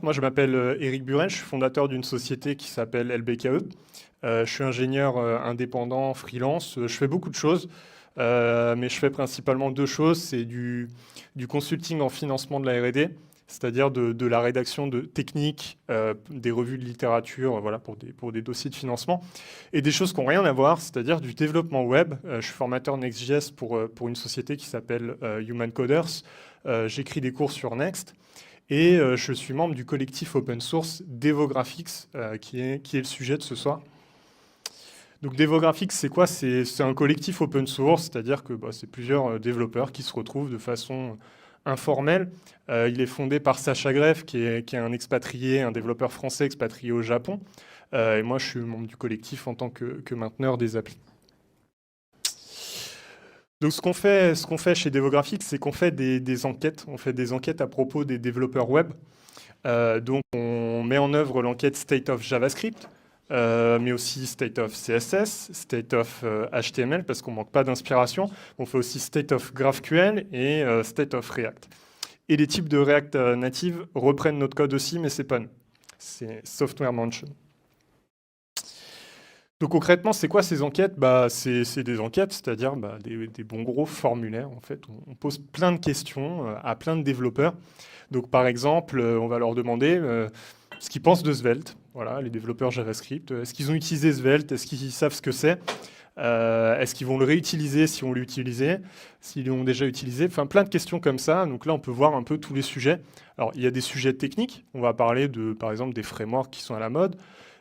Moi, je m'appelle Éric Buren, je suis fondateur d'une société qui s'appelle LBKE. Je suis ingénieur indépendant, freelance. Je fais beaucoup de choses, mais je fais principalement deux choses. C'est du consulting en financement de la R&D, c'est-à-dire de la rédaction de techniques, des revues de littérature, voilà, pour des dossiers de financement, et des choses qui n'ont rien à voir, c'est-à-dire du développement web. Je suis formateur Next.js pour une société qui s'appelle Human Coders. J'écris des cours sur Next. Et je suis membre du collectif open source Devographics, qui est le sujet de ce soir. Donc Devographics, c'est quoi? C'est un collectif open source, c'est-à-dire que c'est plusieurs développeurs qui se retrouvent de façon informelle. Il est fondé par Sacha Greff, qui est un expatrié, un développeur français expatrié au Japon. Et moi, je suis membre du collectif en tant que mainteneur des applis. Donc ce qu'on fait chez Devographics, c'est qu'on fait des enquêtes. On fait des enquêtes à propos des développeurs web. Donc on met en œuvre l'enquête State of JavaScript, mais aussi State of CSS, State of HTML, parce qu'on ne manque pas d'inspiration. On fait aussi State of GraphQL et State of React. Et les types de React Native reprennent notre code aussi, mais c'est pas nous. C'est Software Mansion. Donc concrètement, c'est quoi ces enquêtes? C'est des enquêtes, c'est-à-dire des bons gros formulaires. En fait, on pose plein de questions à plein de développeurs. Donc par exemple, on va leur demander ce qu'ils pensent de Svelte. Voilà, les développeurs JavaScript. Est-ce qu'ils ont utilisé Svelte? Est-ce qu'ils savent ce que c'est? Est-ce qu'ils vont le réutiliser si on l'utilisait? S'ils l'ont déjà utilisé? Enfin, plein de questions comme ça. Donc là, on peut voir un peu tous les sujets. Alors, il y a des sujets techniques. On va parler par exemple, des frameworks qui sont à la mode,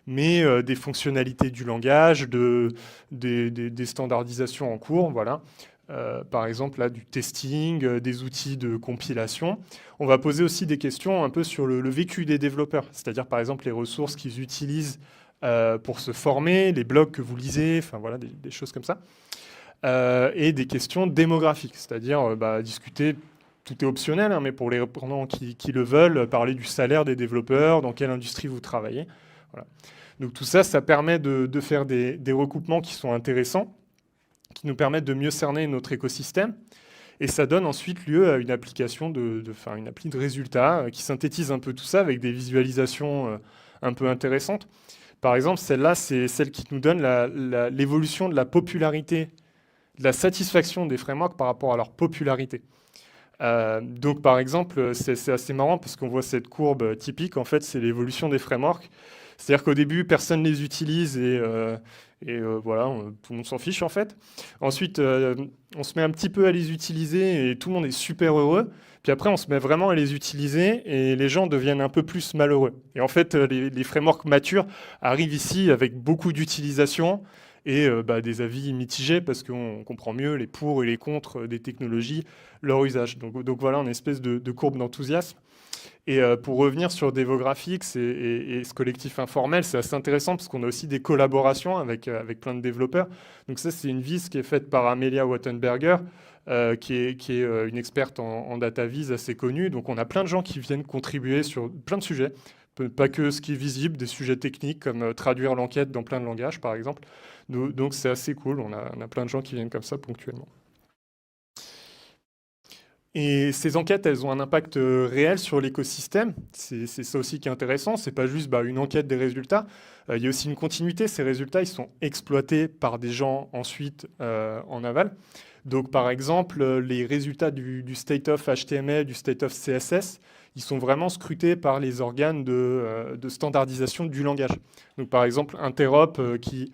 mais des fonctionnalités du langage, des standardisations en cours, voilà. Par exemple, là, du testing, des outils de compilation. On va poser aussi des questions un peu sur le vécu des développeurs, c'est-à-dire, par exemple, les ressources qu'ils utilisent pour se former, les blogs que vous lisez, enfin voilà, des choses comme ça. Et des questions démographiques, c'est-à-dire discuter, tout est optionnel, hein, mais pour les répondants qui le veulent, parler du salaire des développeurs, dans quelle industrie vous travaillez. Voilà. Donc tout ça, ça permet de faire des recoupements qui sont intéressants, qui nous permettent de mieux cerner notre écosystème. Et ça donne ensuite lieu à une application, une appli de résultats qui synthétise un peu tout ça avec des visualisations un peu intéressantes. Par exemple, celle-là, c'est celle qui nous donne l'évolution de la popularité, de la satisfaction des frameworks par rapport à leur popularité. Donc par exemple, c'est assez marrant parce qu'on voit cette courbe typique, en fait, c'est l'évolution des frameworks. C'est-à-dire qu'au début, personne ne les utilise et voilà, tout le monde s'en fiche en fait. Ensuite, on se met un petit peu à les utiliser et tout le monde est super heureux. Puis après, on se met vraiment à les utiliser et les gens deviennent un peu plus malheureux. Et en fait, les frameworks matures arrivent ici avec beaucoup d'utilisation et des avis mitigés parce qu'on comprend mieux les pour et les contre des technologies, leur usage. Donc voilà, une espèce de courbe d'enthousiasme. Et pour revenir sur Devographics et ce collectif informel, c'est assez intéressant parce qu'on a aussi des collaborations avec plein de développeurs. Donc ça, c'est une vis qui est faite par Amelia Wattenberger, qui est une experte en data vis assez connue. Donc on a plein de gens qui viennent contribuer sur plein de sujets, pas que ce qui est visible, des sujets techniques comme traduire l'enquête dans plein de langages, par exemple. Donc c'est assez cool, on a plein de gens qui viennent comme ça ponctuellement. Et ces enquêtes, elles ont un impact réel sur l'écosystème. C'est ça aussi qui est intéressant. C'est pas juste une enquête des résultats. Il y a aussi une continuité. Ces résultats, ils sont exploités par des gens ensuite en aval. Donc, par exemple, les résultats du state of HTML, du state of CSS, ils sont vraiment scrutés par les organes de standardisation du langage. Donc, par exemple, Interop qui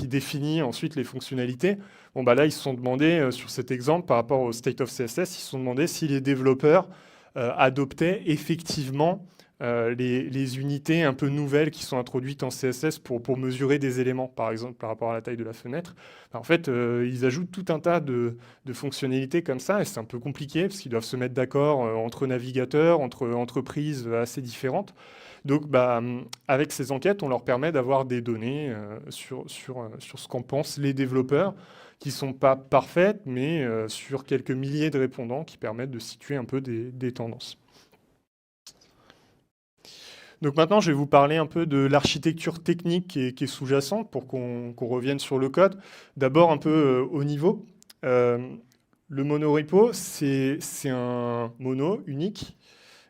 définit ensuite les fonctionnalités. Bon, là, ils se sont demandé, sur cet exemple, par rapport au state of CSS, ils se sont demandé si les développeurs adoptaient effectivement les unités un peu nouvelles qui sont introduites en CSS pour mesurer des éléments, par exemple, par rapport à la taille de la fenêtre. En fait, ils ajoutent tout un tas de fonctionnalités comme ça, et c'est un peu compliqué, parce qu'ils doivent se mettre d'accord entre navigateurs, entre entreprises assez différentes. Donc, avec ces enquêtes, on leur permet d'avoir des données sur ce qu'en pensent les développeurs, qui ne sont pas parfaites, mais sur quelques milliers de répondants qui permettent de situer un peu des tendances. Donc maintenant, je vais vous parler un peu de l'architecture technique qui est sous-jacente pour qu'on revienne sur le code. D'abord, un peu au niveau. Le monorepo, c'est un mono unique.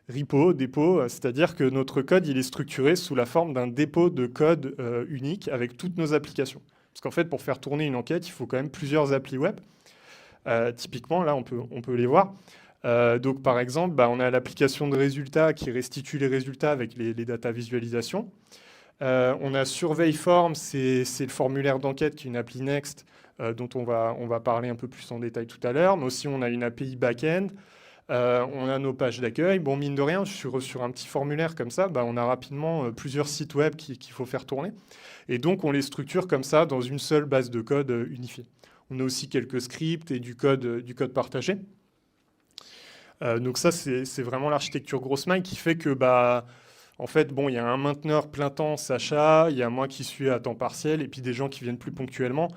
repo, dépôt, c'est-à-dire que notre code, il est structuré sous la forme d'un dépôt de code unique avec toutes nos applications. Parce qu'en fait, pour faire tourner une enquête, il faut quand même plusieurs applis web. Typiquement, là, on peut les voir. Donc, par exemple, bah, on a l'application de résultats qui restitue les résultats avec les data visualisation. On a Survey Form, c'est le formulaire d'enquête qui est une appli Next dont on va parler un peu plus en détail tout à l'heure. Mais aussi, on a une API back-end. On a nos pages d'accueil. Bon, mine de rien, sur un petit formulaire comme ça, bah, on a rapidement plusieurs sites web qu'il faut faire tourner. Et donc, on les structure comme ça dans une seule base de code unifiée. On a aussi quelques scripts et du code partagé. Donc ça, c'est vraiment l'architecture GrossMind qui fait que, bah, en fait, bon, il y a un mainteneur plein temps, Sacha, il y a moi qui suis à temps partiel, et puis des gens qui viennent plus ponctuellement.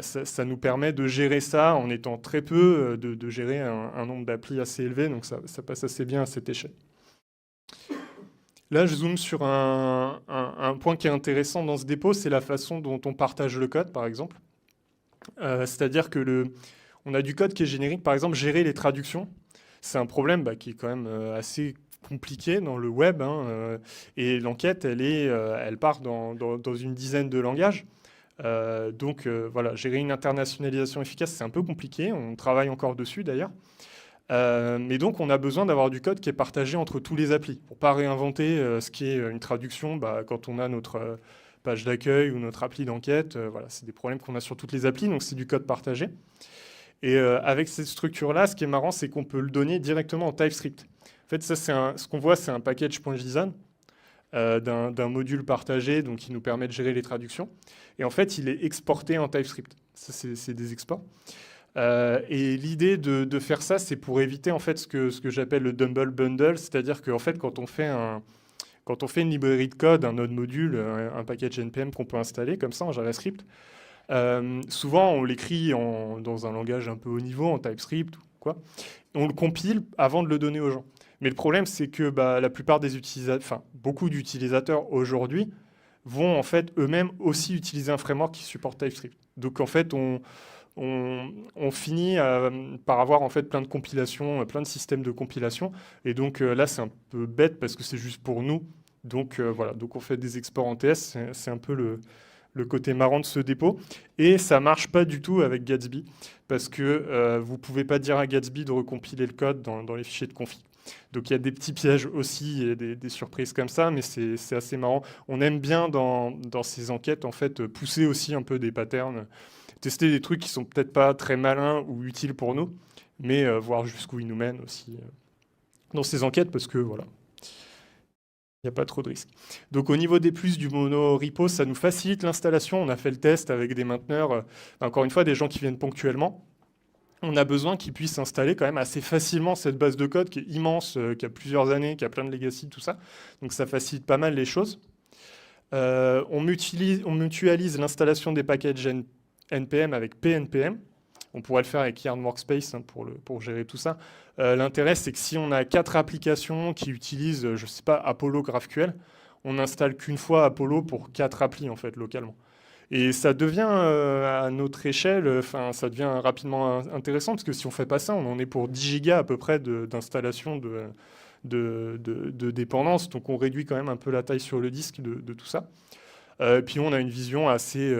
Ça nous permet de gérer ça en étant très peu, de gérer un nombre d'applis assez élevé, donc ça passe assez bien à cette échelle. Là, je zoome sur un point qui est intéressant dans ce dépôt, c'est la façon dont on partage le code, par exemple. C'est-à-dire que on a du code qui est générique, par exemple, gérer les traductions. C'est un problème qui est quand même assez compliqué dans le web, hein, et l'enquête, elle part dans une dizaine de langages. Donc voilà, gérer une internationalisation efficace, c'est un peu compliqué. On travaille encore dessus d'ailleurs. Mais donc, on a besoin d'avoir du code qui est partagé entre tous les applis pour pas réinventer ce qui est une traduction quand on a notre page d'accueil ou notre appli d'enquête. Voilà, c'est des problèmes qu'on a sur toutes les applis, donc c'est du code partagé. Et avec cette structure-là, ce qui est marrant, c'est qu'on peut le donner directement en TypeScript. En fait, ça, ce qu'on voit, c'est un package.json d'un module partagé, donc qui nous permet de gérer les traductions. Et en fait, il est exporté en TypeScript. Ça, c'est des exports. Et l'idée de faire ça, c'est pour éviter en fait ce que j'appelle le dumble bundle, c'est-à-dire qu'en fait, quand on fait une librairie de code, un node module, un package npm qu'on peut installer comme ça en JavaScript, souvent on l'écrit dans un langage un peu haut niveau, en TypeScript ou quoi. On le compile avant de le donner aux gens. Mais le problème, c'est que la plupart des utilisateurs, enfin beaucoup d'utilisateurs aujourd'hui, vont en fait eux-mêmes aussi utiliser un framework qui supporte TypeScript. Donc en fait, on finit par avoir en fait plein de compilations, plein de systèmes de compilation. Et donc là, c'est un peu bête parce que c'est juste pour nous. Donc voilà, donc on fait des exports en TS, c'est un peu le côté marrant de ce dépôt. Et ça marche pas du tout avec Gatsby parce que vous pouvez pas dire à Gatsby de recompiler le code dans les fichiers de config. Donc il y a des petits pièges aussi et des surprises comme ça, mais c'est assez marrant. On aime bien dans ces enquêtes en fait pousser aussi un peu des patterns, tester des trucs qui sont peut-être pas très malins ou utiles pour nous, mais voir jusqu'où ils nous mènent aussi dans ces enquêtes parce que voilà, il n'y a pas trop de risques. Donc au niveau des plus du mono-repo, ça nous facilite l'installation. On a fait le test avec des mainteneurs, encore une fois, des gens qui viennent ponctuellement. On a besoin qu'ils puissent installer quand même assez facilement cette base de code qui est immense, qui a plusieurs années, qui a plein de legacy, tout ça. Donc ça facilite pas mal les choses. On mutualise l'installation des packages NPM avec PNPM. On pourrait le faire avec Yarn Workspace pour gérer tout ça. L'intérêt, c'est que si on a 4 applications qui utilisent, je ne sais pas, Apollo GraphQL, on n'installe qu'une fois Apollo pour 4 applis, en fait, localement. Et ça devient, à notre échelle, ça devient rapidement intéressant, parce que si on ne fait pas ça, on en est pour 10 gigas à peu près d'installation de dépendance. Donc on réduit quand même un peu la taille sur le disque de tout ça. Puis on a une vision assez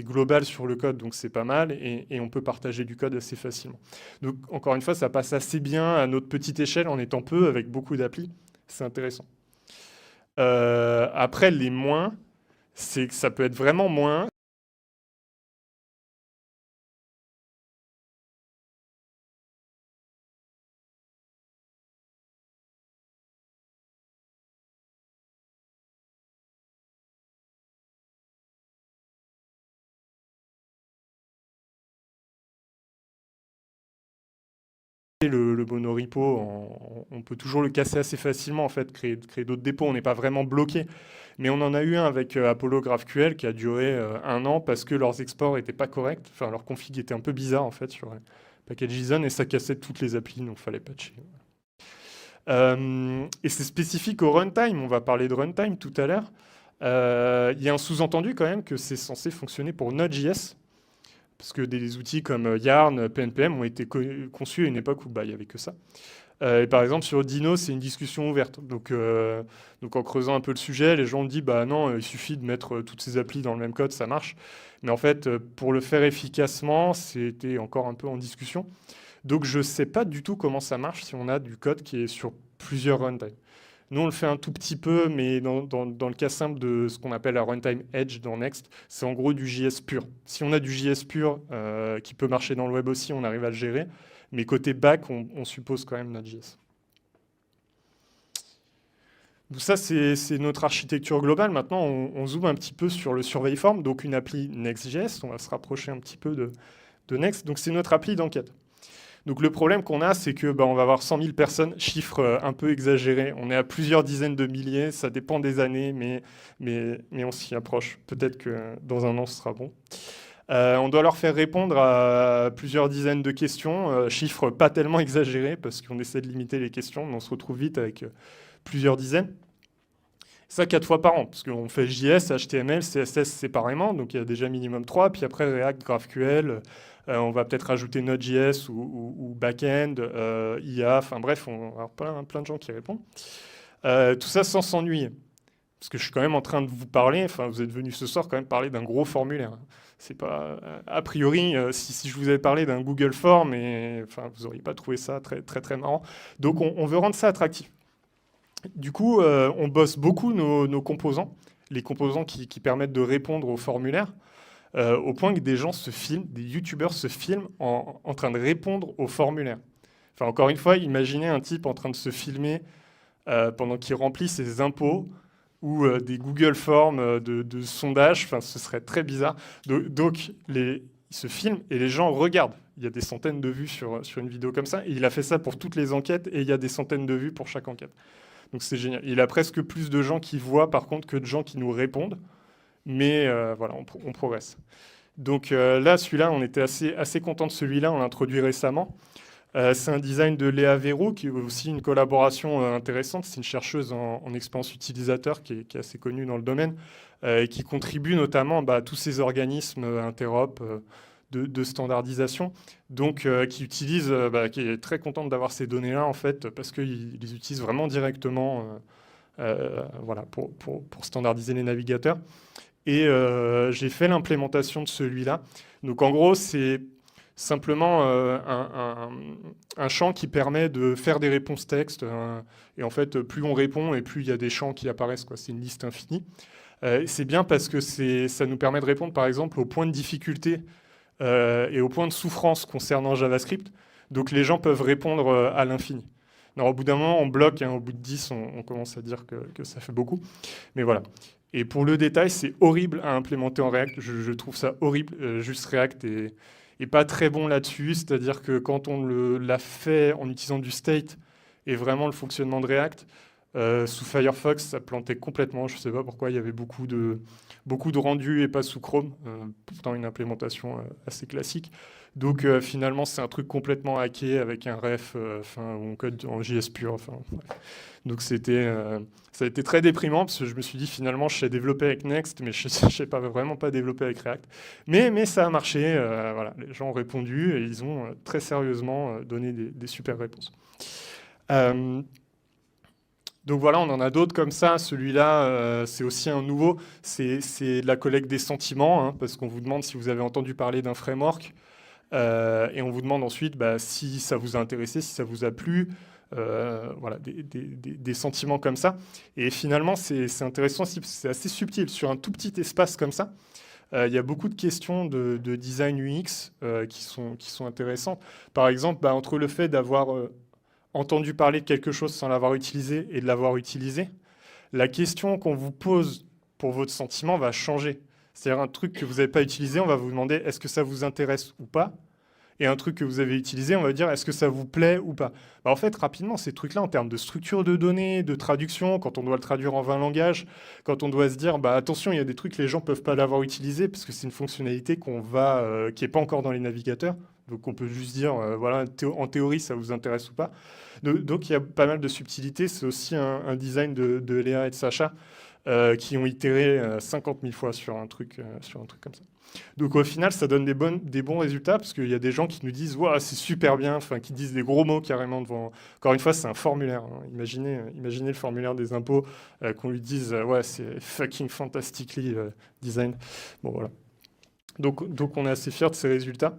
globale sur le code, donc c'est pas mal, et on peut partager du code assez facilement. Donc encore une fois, ça passe assez bien à notre petite échelle en étant peu, avec beaucoup d'applis. C'est intéressant. Après, les moins, c'est que ça peut être vraiment moins. Le monorepo, on peut toujours le casser assez facilement, en fait, créer d'autres dépôts. On n'est pas vraiment bloqué. Mais on en a eu un avec Apollo GraphQL qui a duré 1 an parce que leurs exports n'étaient pas corrects. Enfin, leur config était un peu bizarre, en fait, sur package JSON, et ça cassait toutes les applis, donc il fallait patcher. Et c'est spécifique au runtime. On va parler de runtime tout à l'heure. Il y a un sous-entendu quand même que c'est censé fonctionner pour Node.js. Parce que des outils comme Yarn, PNPM ont été conçus à une époque où il n'y avait que ça. Et par exemple, sur Dino, c'est une discussion ouverte. Donc en creusant un peu le sujet, les gens ont dit, bah non, il suffit de mettre toutes ces applis dans le même code, ça marche. Mais en fait, pour le faire efficacement, c'était encore un peu en discussion. Donc je ne sais pas du tout comment ça marche si on a du code qui est sur plusieurs runtimes. Nous, on le fait un tout petit peu, mais dans le cas simple de ce qu'on appelle la runtime edge dans Next, c'est en gros du JS pur. Si on a du JS pur qui peut marcher dans le web aussi, on arrive à le gérer. Mais côté back, on suppose quand même Node.js. Donc ça, c'est notre architecture globale. Maintenant, on zoome un petit peu sur le survey form, donc une appli Next.js. On va se rapprocher un petit peu de Next. Donc c'est notre appli d'enquête. Donc le problème qu'on a, c'est que on va avoir 100 000 personnes, chiffre un peu exagéré. On est à plusieurs dizaines de milliers, ça dépend des années, mais on s'y approche. Peut-être que dans un an, ce sera bon. On doit leur faire répondre à plusieurs dizaines de questions, chiffre pas tellement exagéré, parce qu'on essaie de limiter les questions, mais on se retrouve vite avec plusieurs dizaines. Ça 4 fois par an, parce qu'on fait JS, HTML, CSS séparément, donc il y a déjà minimum 3, puis après React, GraphQL, on va peut-être rajouter Node.js ou Backend, IA, enfin bref, on va avoir plein de gens qui répondent. Tout ça sans s'ennuyer. Parce que je suis quand même en train de vous parler, enfin vous êtes venu ce soir quand même parler d'un gros formulaire. C'est pas, a priori, si je vous avais parlé d'un Google Form, enfin, vous n'auriez pas trouvé ça très marrant. Donc on veut rendre ça attractif. Du coup, on bosse beaucoup nos composants, les composants qui permettent de répondre aux formulaires, au point que des gens se filment, des youtubeurs se filment en train de répondre aux formulaires. Enfin, encore une fois, imaginez un type en train de se filmer pendant qu'il remplit ses impôts ou des Google Forms de sondage. Enfin, ce serait très bizarre. Donc ils se filment et les gens regardent. Il y a des centaines de vues sur une vidéo comme ça. Et il a fait ça pour toutes les enquêtes et il y a des centaines de vues pour chaque enquête. Donc c'est génial. Il a presque plus de gens qui voient par contre que de gens qui nous répondent. Mais voilà, on progresse. Donc là, celui-là, on était assez content de celui-là. On l'a introduit récemment. C'est un design de Léa Verrou, qui est aussi une collaboration intéressante. C'est une chercheuse en expérience utilisateur qui est assez connue dans le domaine et qui contribue notamment à tous ces organismes interop de standardisation, donc qui utilise, qui est très contente d'avoir ces données-là en fait, parce qu'ils les utilisent vraiment directement voilà, pour standardiser les navigateurs. Et j'ai fait l'implémentation de celui-là. Donc en gros, c'est simplement un champ qui permet de faire des réponses texte. Et en fait, plus on répond et plus il y a des champs qui apparaissent, quoi. C'est une liste infinie. C'est bien parce que ça nous permet de répondre, par exemple, aux points de difficulté et aux points de souffrance concernant JavaScript. Donc les gens peuvent répondre à l'infini. Alors, au bout d'un moment, on bloque. Au bout de 10, on commence à dire que ça fait beaucoup. Mais voilà. Et pour le détail, c'est horrible à implémenter en React. Je trouve ça horrible. Juste React est pas très bon là-dessus. C'est-à-dire que quand on l'a fait en utilisant du state et vraiment le fonctionnement de React, sous Firefox, ça plantait complètement. Je ne sais pas pourquoi, il y avait beaucoup de rendus et pas sous Chrome. Pourtant, une implémentation assez classique. Donc finalement, c'est un truc complètement hacké avec un ref, on code en JS pur. Ouais. Donc ça a été très déprimant parce que je me suis dit finalement, je sais développer avec Next, mais je ne sais vraiment pas développer avec React. Mais ça a marché. Voilà, les gens ont répondu et ils ont très sérieusement donné des super réponses. Donc voilà, on en a d'autres comme ça. Celui-là, c'est aussi un nouveau. C'est de la collecte des sentiments, parce qu'on vous demande si vous avez entendu parler d'un framework. Et on vous demande ensuite si ça vous a intéressé, si ça vous a plu. Voilà, des sentiments comme ça. Et finalement, c'est intéressant, c'est assez subtil. Sur un tout petit espace comme ça, il y a beaucoup de questions de design UX qui sont intéressantes. Par exemple, entre le fait d'avoir entendu parler de quelque chose sans l'avoir utilisé et de l'avoir utilisé, la question qu'on vous pose pour votre sentiment va changer. C'est-à-dire un truc que vous n'avez pas utilisé, on va vous demander est-ce que ça vous intéresse ou pas. Et un truc que vous avez utilisé, on va dire est-ce que ça vous plaît ou pas. En fait, rapidement, ces trucs-là, en termes de structure de données, de traduction, quand on doit le traduire en 20 langages, quand on doit se dire attention, il y a des trucs que les gens ne peuvent pas l'avoir utilisé parce que c'est une fonctionnalité qui n'est pas encore dans les navigateurs. Donc on peut juste dire, voilà, en théorie, ça vous intéresse ou pas. Donc il y a pas mal de subtilités. C'est aussi un design de Léa et de Sacha qui ont itéré 50 000 fois sur un truc comme ça. Donc au final, ça donne des bons résultats parce qu'il y a des gens qui nous disent «Ouah, c'est super bien», enfin qui disent des gros mots carrément devant. Encore une fois, c'est un formulaire, hein. Imaginez le formulaire des impôts, qu'on lui dise «Ouais, c'est fucking fantastically design». Bon voilà. Donc on est assez fiers de ces résultats.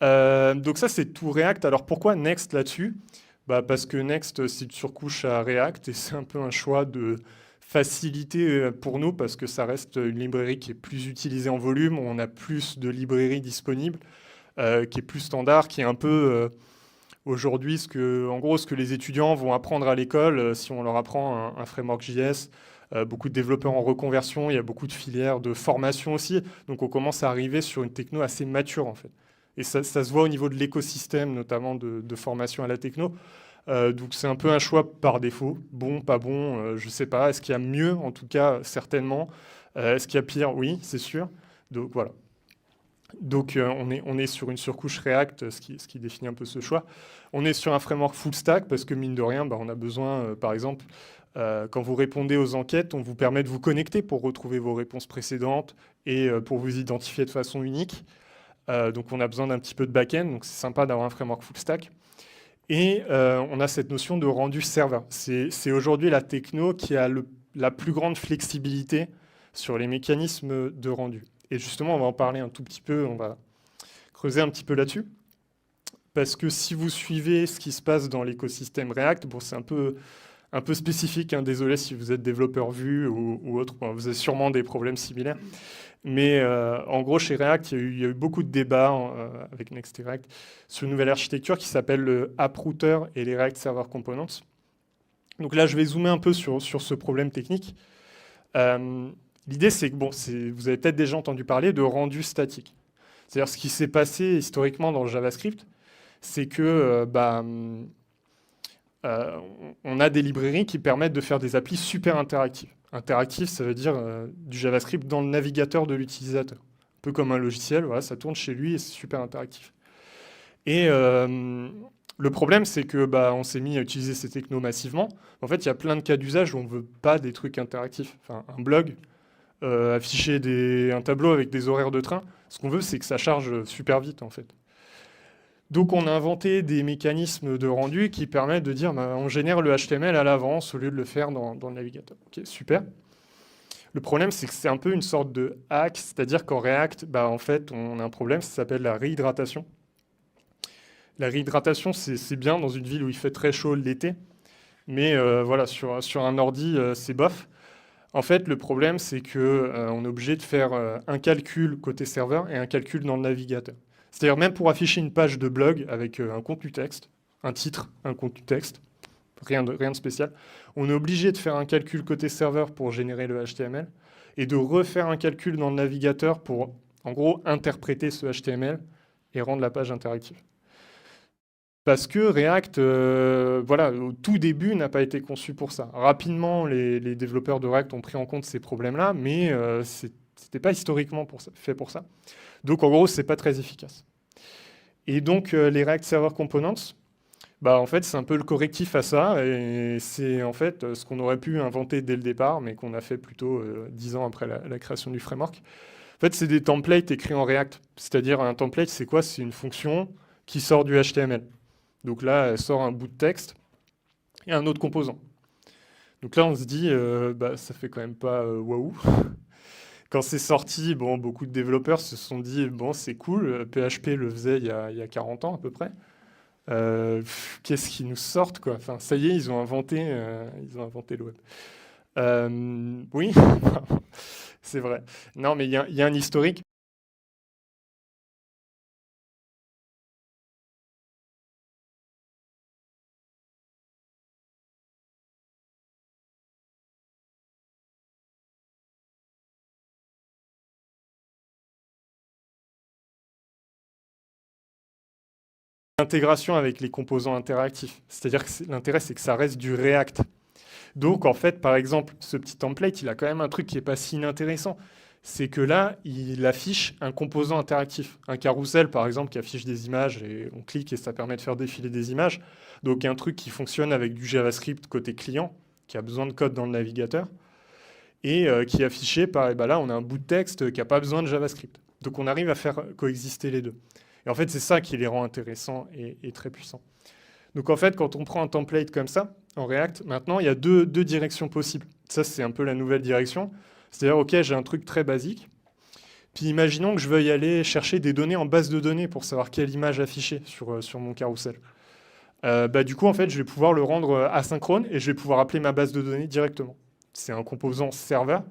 Donc ça, c'est tout React. Alors pourquoi Next là-dessus? Bah, parce que Next, c'est une surcouche à React et c'est un peu un choix de facilité pour nous parce que ça reste une librairie qui est plus utilisée en volume. On a plus de librairies disponibles, qui est plus standard, qui est un peu aujourd'hui en gros, ce que les étudiants vont apprendre à l'école si on leur apprend un framework JS. Beaucoup de développeurs en reconversion, il y a beaucoup de filières de formation aussi. Donc on commence à arriver sur une techno assez mature en fait. Et ça se voit au niveau de l'écosystème, notamment de formation à la techno. Donc c'est un peu un choix par défaut. Bon, pas bon, je ne sais pas. Est-ce qu'il y a mieux? En tout cas, certainement. Est-ce qu'il y a pire? Oui, c'est sûr. Donc voilà. Donc on est sur une surcouche React, ce qui définit un peu ce choix. On est sur un framework full stack parce que mine de rien, bah, on a besoin, par exemple, quand vous répondez aux enquêtes, on vous permet de vous connecter pour retrouver vos réponses précédentes et pour vous identifier de façon unique. Donc on a besoin d'un petit peu de back-end, donc c'est sympa d'avoir un framework full stack. Et on a cette notion de rendu serveur. C'est aujourd'hui la techno qui a la plus grande flexibilité sur les mécanismes de rendu. Et justement, on va en parler un tout petit peu, on va creuser un petit peu là-dessus. Parce que si vous suivez ce qui se passe dans l'écosystème React, bon, c'est un peu spécifique, hein, désolé si vous êtes développeur Vue ou autre, bon, vous avez sûrement des problèmes similaires. Mais en gros, chez React, il y a eu beaucoup de débats avec Next React sur une nouvelle architecture qui s'appelle le App Router et les React Server Components. Donc là, je vais zoomer un peu sur ce problème technique. L'idée, c'est que vous avez peut-être déjà entendu parler de rendu statique. C'est-à-dire ce qui s'est passé historiquement dans le JavaScript, c'est que on a des librairies qui permettent de faire des applis super interactives. Interactif, ça veut dire du JavaScript dans le navigateur de l'utilisateur. Un peu comme un logiciel, voilà, ça tourne chez lui et c'est super interactif. Et le problème, c'est que on s'est mis à utiliser ces technos massivement. En fait, il y a plein de cas d'usage où on ne veut pas des trucs interactifs. Enfin, un blog, afficher un tableau avec des horaires de train, ce qu'on veut, c'est que ça charge super vite, en fait. Donc on a inventé des mécanismes de rendu qui permettent de dire on génère le HTML à l'avance au lieu de le faire dans le navigateur. Ok, super. Le problème, c'est que c'est un peu une sorte de hack, c'est-à-dire qu'en React, en fait, on a un problème, ça s'appelle la réhydratation. La réhydratation, c'est bien dans une ville où il fait très chaud l'été, mais voilà, sur un ordi, c'est bof. En fait, le problème, c'est qu'on est obligé de faire un calcul côté serveur et un calcul dans le navigateur. C'est-à-dire même pour afficher une page de blog avec un contenu texte, un titre, un contenu texte, rien de spécial, on est obligé de faire un calcul côté serveur pour générer le HTML et de refaire un calcul dans le navigateur pour, en gros, interpréter ce HTML et rendre la page interactive. Parce que React, voilà, au tout début, n'a pas été conçu pour ça. Rapidement, les développeurs de React ont pris en compte ces problèmes-là, mais c'était pas historiquement fait pour ça. Donc, en gros, c'est pas très efficace. Et donc, les React Server Components, en fait, c'est un peu le correctif à ça, et c'est en fait ce qu'on aurait pu inventer dès le départ, mais qu'on a fait plutôt 10 ans après la création du framework. En fait, c'est des templates écrits en React. C'est-à-dire, un template, c'est quoi? C'est une fonction qui sort du HTML. Donc là, elle sort un bout de texte et un autre composant. Donc là, on se dit, ça fait quand même pas waouh. Quand c'est sorti, beaucoup de développeurs se sont dit, c'est cool, PHP le faisait il y a 40 ans à peu près. Qu'est-ce qu'ils nous sortent, quoi? Enfin, ça y est, ils ont inventé le web. Oui, c'est vrai. Non, mais il y a un historique. L'intégration avec les composants interactifs. C'est-à-dire que l'intérêt, c'est que ça reste du React. Donc, en fait, par exemple, ce petit template, il a quand même un truc qui n'est pas si inintéressant. C'est que là, il affiche un composant interactif. Un carrousel, par exemple, qui affiche des images et on clique et ça permet de faire défiler des images. Donc, un truc qui fonctionne avec du JavaScript côté client, qui a besoin de code dans le navigateur, et qui est affiché par, là, on a un bout de texte qui n'a pas besoin de JavaScript. Donc on arrive à faire coexister les deux. Et en fait, c'est ça qui les rend intéressants et très puissants. Donc en fait, quand on prend un template comme ça, en React, maintenant, il y a deux directions possibles. Ça, c'est un peu la nouvelle direction. C'est-à-dire, OK, j'ai un truc très basique. Puis imaginons que je veuille aller chercher des données en base de données pour savoir quelle image afficher sur mon carrousel. Du coup, en fait, je vais pouvoir le rendre asynchrone et je vais pouvoir appeler ma base de données directement. C'est un composant serveur.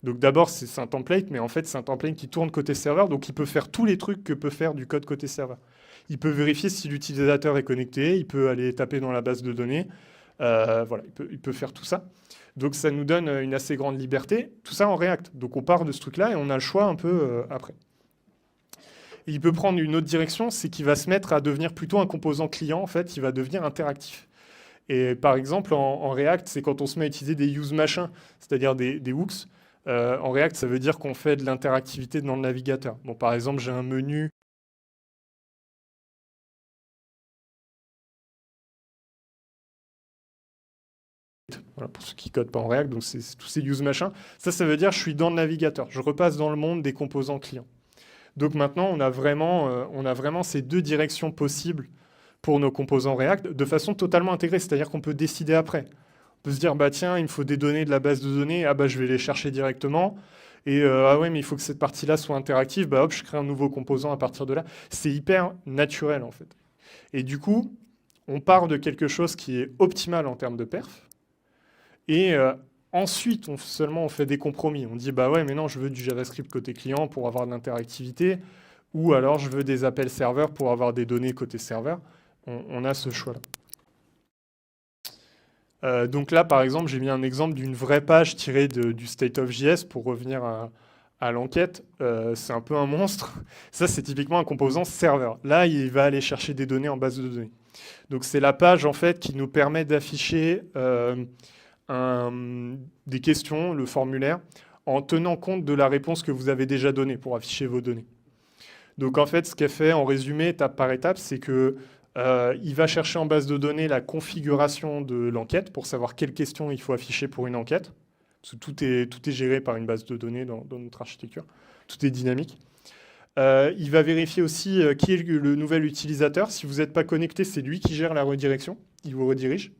Donc d'abord, c'est un template, mais en fait, c'est un template qui tourne côté serveur, donc il peut faire tous les trucs que peut faire du code côté serveur. Il peut vérifier si l'utilisateur est connecté, il peut aller taper dans la base de données, voilà, il peut faire tout ça. Donc ça nous donne une assez grande liberté, tout ça en React. Donc on part de ce truc-là et on a le choix un peu après. Et il peut prendre une autre direction, c'est qu'il va se mettre à devenir plutôt un composant client, en fait, il va devenir interactif. Et par exemple, en React, c'est quand on se met à utiliser des use machins, c'est-à-dire des hooks. En React, ça veut dire qu'on fait de l'interactivité dans le navigateur. Bon, par exemple, j'ai un menu. Voilà, pour ceux qui codent pas en React, donc c'est tous ces use machins. Ça veut dire que je suis dans le navigateur. Je repasse dans le monde des composants clients. Donc maintenant, on a vraiment ces deux directions possibles pour nos composants React de façon totalement intégrée. C'est-à-dire qu'on peut décider après. On peut se dire, bah tiens, il me faut des données de la base de données, ah bah je vais les chercher directement. Et ah ouais, mais il faut que cette partie-là soit interactive, bah hop, je crée un nouveau composant à partir de là. C'est hyper naturel en fait. Et du coup, on part de quelque chose qui est optimal en termes de perf. Et ensuite, seulement on fait des compromis. On dit, bah ouais, mais non, je veux du JavaScript côté client pour avoir de l'interactivité, ou alors je veux des appels serveurs pour avoir des données côté serveur. On a ce choix-là. Donc là, par exemple, j'ai mis un exemple d'une vraie page tirée du State of JS pour revenir à l'enquête. C'est un peu un monstre. Ça, c'est typiquement un composant serveur. Là, il va aller chercher des données en base de données. Donc c'est la page, en fait, qui nous permet d'afficher des questions, le formulaire, en tenant compte de la réponse que vous avez déjà donnée pour afficher vos données. Donc en fait, ce qu'elle fait en résumé, étape par étape, c'est que il va chercher en base de données la configuration de l'enquête pour savoir quelles questions il faut afficher pour une enquête. Parce que tout est géré par une base de données dans notre architecture. Tout est dynamique. Il va vérifier aussi qui est le nouvel utilisateur. Si vous n'êtes pas connecté, c'est lui qui gère la redirection. Il vous redirige.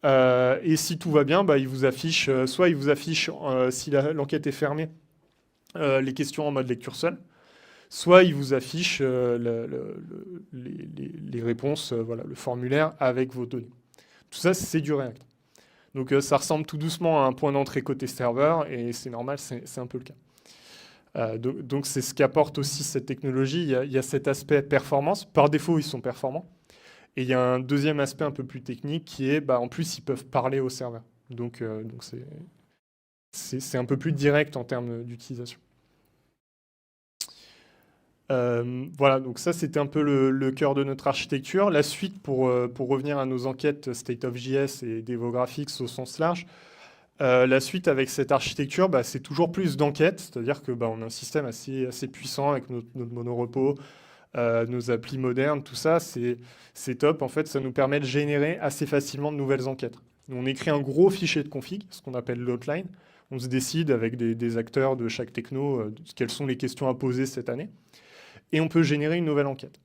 Et si tout va bien, bah, il vous affiche, soit il vous affiche, si l'enquête est fermée, les questions en mode lecture seule, soit il vous affiche les réponses, voilà, le formulaire avec vos données. Tout ça, c'est du React. Donc ça ressemble tout doucement à un point d'entrée côté serveur, et c'est normal, c'est un peu le cas. Donc c'est ce qu'apporte aussi cette technologie. Il y a cet aspect performance. Par défaut, ils sont performants. Et il y a un deuxième aspect un peu plus technique qui est, bah, en plus, ils peuvent parler au serveur. Donc c'est un peu plus direct en termes d'utilisation. Voilà, donc ça, c'était un peu le cœur de notre architecture. La suite, pour revenir à nos enquêtes State of JS et DevoGraphics au sens large, la suite avec cette architecture, bah, c'est toujours plus d'enquêtes, c'est-à-dire que bah, on a un système assez puissant avec notre monorepo, nos applis modernes, tout ça, c'est top. En fait, ça nous permet de générer assez facilement de nouvelles enquêtes. On écrit un gros fichier de config, ce qu'on appelle l'outline. On se décide avec des acteurs de chaque techno quelles sont les questions à poser cette année. Et on peut générer une nouvelle enquête.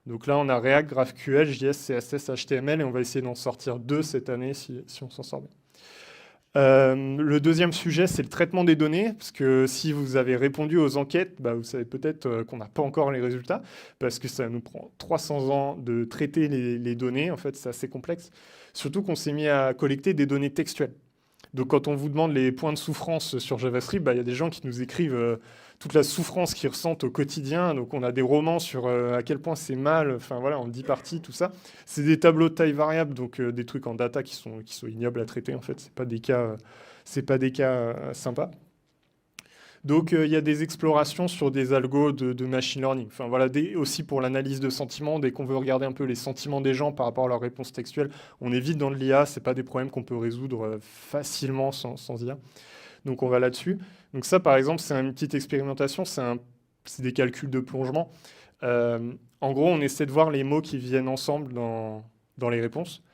Donc là, on a React, GraphQL, JS, CSS, HTML, et on va essayer d'en sortir 2 cette année si on s'en sort bien. Le deuxième sujet, c'est le traitement des données, parce que si vous avez répondu aux enquêtes, bah, vous savez peut-être qu'on n'a pas encore les résultats, parce que ça nous prend 300 ans de traiter les données. En fait, c'est assez complexe. Surtout qu'on s'est mis à collecter des données textuelles. Donc quand on vous demande les points de souffrance sur JavaScript, bah, y a des gens qui nous écrivent toute la souffrance qu'ils ressentent au quotidien. Donc on a des romans sur à quel point c'est mal, enfin voilà, en 10 parties, tout ça. C'est des tableaux de taille variable, donc des trucs en data qui sont ignobles à traiter en fait. C'est pas des cas sympas. Donc il y a des explorations sur des algos de machine learning. Enfin voilà, aussi pour l'analyse de sentiments, dès qu'on veut regarder un peu les sentiments des gens par rapport à leurs réponses textuelles, on est vite dans de l'IA, c'est pas des problèmes qu'on peut résoudre facilement sans IA. Donc on va là-dessus. Donc ça par exemple, c'est une petite expérimentation, c'est des calculs de plongement. En gros, on essaie de voir les mots qui viennent ensemble dans les réponses.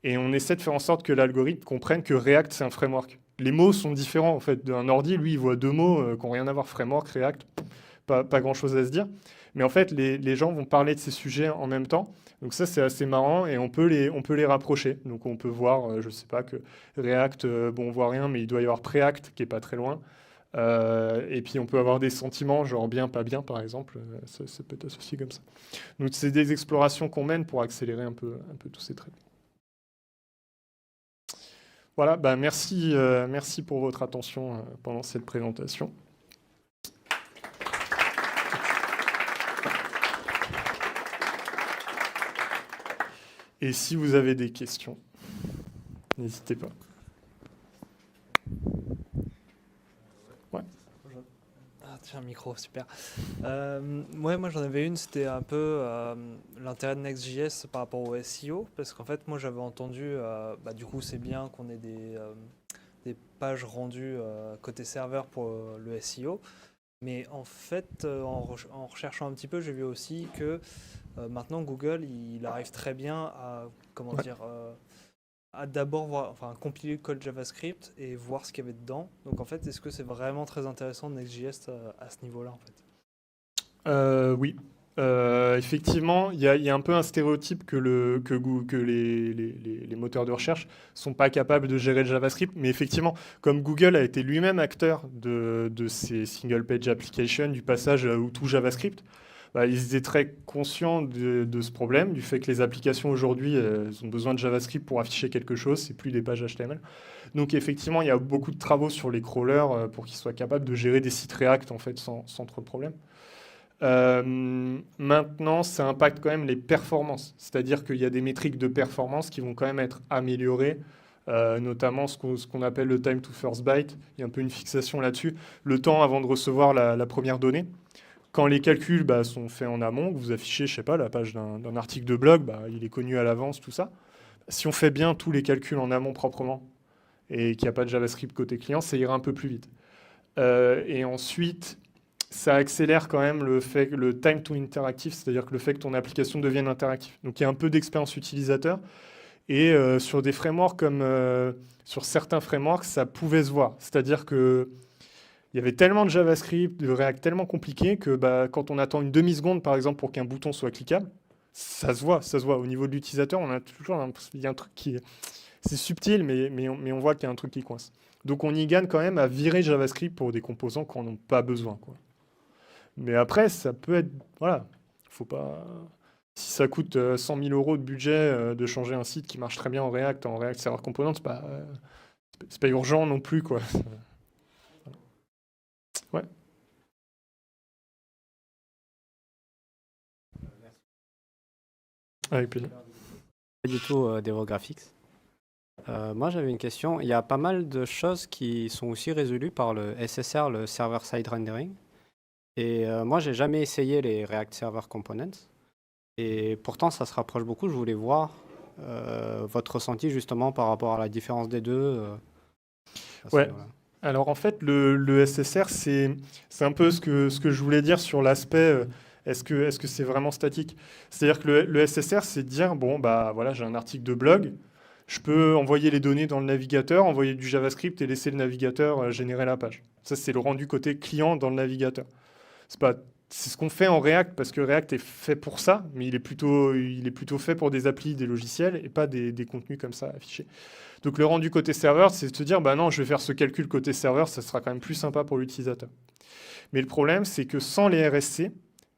Et on essaie de faire en sorte que l'algorithme comprenne que React, c'est un framework. Les mots sont différents, en fait. Un ordi, lui, il voit 2 mots qui n'ont rien à voir. Framework, React, pas grand-chose à se dire. Mais en fait, les gens vont parler de ces sujets en même temps. Donc ça, c'est assez marrant et on peut les rapprocher. Donc on peut voir, je ne sais pas, que React, bon, on voit rien, mais il doit y avoir Preact qui est pas très loin. Et puis on peut avoir des sentiments, genre bien, pas bien, par exemple. Ça peut être associé comme ça. Donc c'est des explorations qu'on mène pour accélérer un peu tous ces traits. Voilà, bah merci pour votre attention pendant cette présentation. Et si vous avez des questions, n'hésitez pas. Ouais. Ah, tiens, un micro, super. Ouais, moi j'en avais une, c'était un peu l'intérêt de Next.js par rapport au SEO, parce qu'en fait, moi j'avais entendu, du coup, c'est bien qu'on ait des pages rendues côté serveur pour le SEO, mais en fait, en recherchant un petit peu, j'ai vu aussi que maintenant Google, il arrive très bien à, comment dire, à d'abord voir, enfin, compiler le code JavaScript et voir ce qu'il y avait dedans. Donc en fait, est-ce que c'est vraiment très intéressant de Next.js à ce niveau-là en fait? Oui. Effectivement, il y a un peu un stéréotype que les moteurs de recherche sont pas capables de gérer le JavaScript, mais effectivement, comme Google a été lui-même acteur de ces single page applications, du passage où tout JavaScript, bah, ils étaient très conscients de ce problème, du fait que les applications aujourd'hui, elles ont besoin de JavaScript pour afficher quelque chose, c'est plus des pages HTML. Donc effectivement, il y a beaucoup de travaux sur les crawlers pour qu'ils soient capables de gérer des sites React en fait sans trop de problème. Maintenant, ça impacte quand même les performances. C'est-à-dire qu'il y a des métriques de performance qui vont quand même être améliorées, notamment ce qu'on appelle le time to first byte. Il y a un peu une fixation là-dessus. Le temps avant de recevoir la première donnée. Quand les calculs sont faits en amont, vous affichez, je sais pas, la page d'un article de blog, il est connu à l'avance, tout ça. Si on fait bien tous les calculs en amont proprement et qu'il n'y a pas de JavaScript côté client, ça ira un peu plus vite. Et ensuite, ça accélère quand même le time to interactive, c'est-à-dire que le fait que ton application devienne interactive. Donc il y a un peu d'expérience utilisateur. Et sur des frameworks comme sur certains frameworks, ça pouvait se voir. C'est-à-dire que il y avait tellement de JavaScript, de React tellement compliqué que quand on attend une demi-seconde, par exemple, pour qu'un bouton soit cliquable, ça se voit, ça se voit. Au niveau de l'utilisateur, on a toujours il y a un truc qui c'est subtil, mais on voit qu'il y a un truc qui coince. Donc on y gagne quand même à virer JavaScript pour des composants qu'on n'a pas besoin, quoi. Mais après, ça peut être, voilà, faut pas. Si ça coûte 100 000 euros de budget de changer un site qui marche très bien en React Server Component, c'est pas urgent non plus, quoi. Ouais. Avec plaisir. Pas du tout DevoGraphics. Moi, j'avais une question. Il y a pas mal de choses qui sont aussi résolues par le SSR, le Server Side Rendering. Et moi, j'ai jamais essayé les React Server Components. Et pourtant, ça se rapproche beaucoup. Je voulais voir votre ressenti justement par rapport à la différence des deux. Ouais. Alors en fait, le SSR, c'est un peu ce que je voulais dire sur l'aspect est-ce que c'est vraiment statique? C'est-à-dire que le SSR, c'est de dire, bon, voilà, j'ai un article de blog, je peux envoyer les données dans le navigateur, envoyer du JavaScript et laisser le navigateur générer la page. Ça, c'est le rendu côté client dans le navigateur. C'est ce qu'on fait en React, parce que React est fait pour ça, mais il est plutôt fait pour des applis, des logiciels, et pas des contenus comme ça affichés. Donc le rendu côté serveur, c'est de se dire, non, je vais faire ce calcul côté serveur, ça sera quand même plus sympa pour l'utilisateur. Mais le problème, c'est que sans les RSC,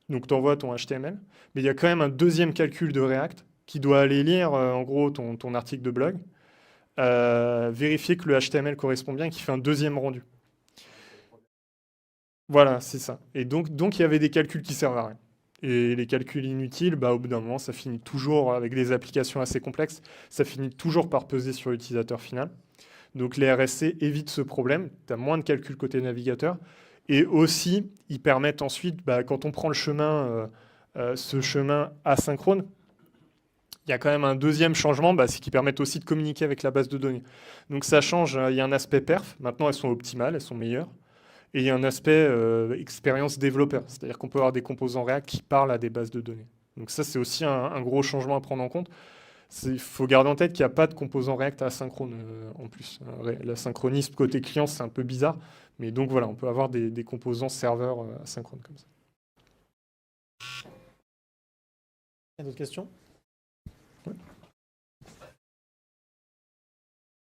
donc tu envoies ton HTML, mais il y a quand même un deuxième calcul de React qui doit aller lire, en gros, ton article de blog, vérifier que le HTML correspond bien, et qui fait un deuxième rendu. Voilà, c'est ça. Et donc, il y avait des calculs qui servent à rien. Et les calculs inutiles, au bout d'un moment, ça finit toujours, avec des applications assez complexes, ça finit toujours par peser sur l'utilisateur final. Donc les RSC évitent ce problème, tu as moins de calculs côté navigateur, et aussi, ils permettent ensuite, quand on prend le chemin, ce chemin asynchrone, il y a quand même un deuxième changement, c'est qu'ils permettent aussi de communiquer avec la base de données. Donc ça change, il y a un aspect perf, maintenant elles sont optimales, elles sont meilleures. Et il y a un aspect expérience développeur, c'est-à-dire qu'on peut avoir des composants React qui parlent à des bases de données. Donc ça, c'est aussi un gros changement à prendre en compte. Il faut garder en tête qu'il n'y a pas de composants React asynchrone en plus. L'asynchronisme côté client, c'est un peu bizarre. Mais donc voilà, on peut avoir des composants serveurs asynchrones comme ça. Il y a d'autres questions?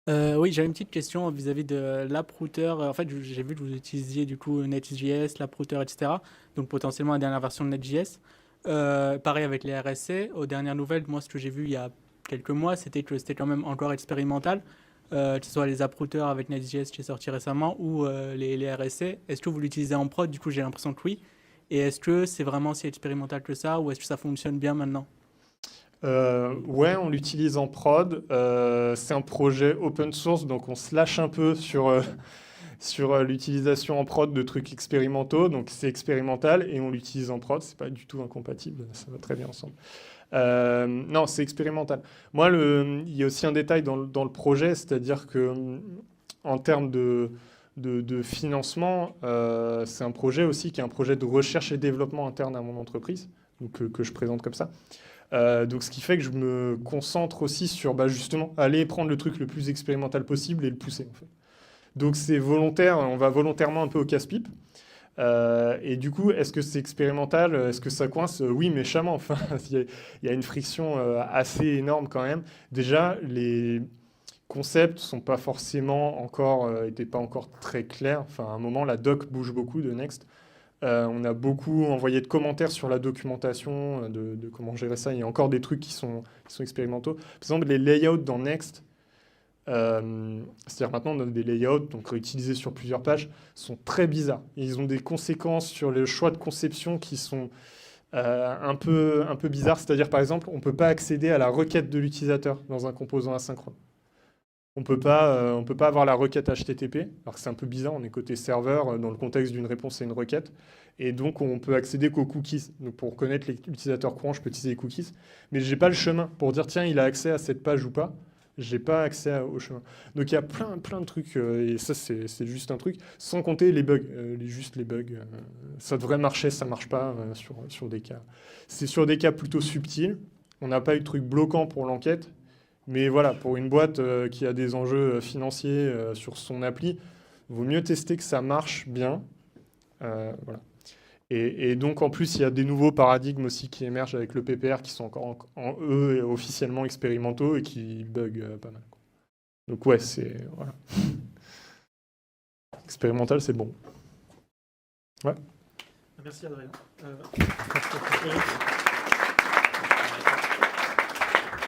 Oui, j'avais une petite question vis-à-vis de l'AppRouter. En fait, j'ai vu que vous utilisiez du coup Next.js, l'AppRouter, etc. Donc potentiellement la dernière version de Next.js. Pareil avec les RSC. Aux dernières nouvelles, moi, ce que j'ai vu il y a quelques mois, c'était que c'était quand même encore expérimental. Que ce soit les AppRouters avec Next.js qui est sorti récemment ou les RSC. Est-ce que vous l'utilisez en prod? Du coup, j'ai l'impression que oui. Et est-ce que c'est vraiment si expérimental que ça ou est-ce que ça fonctionne bien maintenant? Ouais, on l'utilise en prod. C'est un projet open source, donc on se lâche un peu sur l'utilisation en prod de trucs expérimentaux. Donc c'est expérimental et on l'utilise en prod. C'est pas du tout incompatible, ça va très bien ensemble. Non, c'est expérimental. Moi, il y a aussi un détail dans le projet, c'est-à-dire que en termes de financement, c'est un projet aussi qui est un projet de recherche et développement interne à mon entreprise, donc, que je présente comme ça. Donc ce qui fait que je me concentre aussi sur justement aller prendre le truc le plus expérimental possible et le pousser en fait. Donc c'est volontaire, on va volontairement un peu au casse-pipe. Et du coup, est-ce que c'est expérimental? Est-ce que ça coince? Oui, méchamment. Enfin, il y a une friction assez énorme quand même. Déjà, les concepts sont pas forcément encore, étaient pas encore très clairs. Enfin, à un moment, la doc bouge beaucoup de Next. On a beaucoup envoyé de commentaires sur la documentation de comment gérer ça. Il y a encore des trucs qui sont expérimentaux. Par exemple, les layouts dans Next, c'est-à-dire maintenant on a des layouts donc réutilisés sur plusieurs pages, sont très bizarres. Ils ont des conséquences sur le choix de conception qui sont un peu bizarres. C'est-à-dire par exemple, on ne peut pas accéder à la requête de l'utilisateur dans un composant asynchrone. On peut pas avoir la requête HTTP, alors que c'est un peu bizarre, on est côté serveur dans le contexte d'une réponse à une requête, et donc on peut accéder qu'aux cookies. Donc pour connaître l'utilisateur courant, je peux utiliser les cookies, mais j'ai pas le chemin pour dire tiens, il a accès à cette page ou pas. J'ai pas accès au chemin. Donc il y a plein de trucs, et ça c'est juste un truc, sans compter les bugs, juste les bugs. Ça devrait marcher, ça marche pas sur des cas. C'est sur des cas plutôt subtils. On n'a pas eu de truc bloquant pour l'enquête. Mais voilà, pour une boîte qui a des enjeux financiers sur son appli, il vaut mieux tester que ça marche bien. Voilà. Et donc, en plus, il y a des nouveaux paradigmes aussi qui émergent avec le PPR qui sont encore eux officiellement expérimentaux et qui bug pas mal. Donc ouais, c'est... Voilà. Expérimental, c'est bon. Ouais. Merci Adrien. Eric.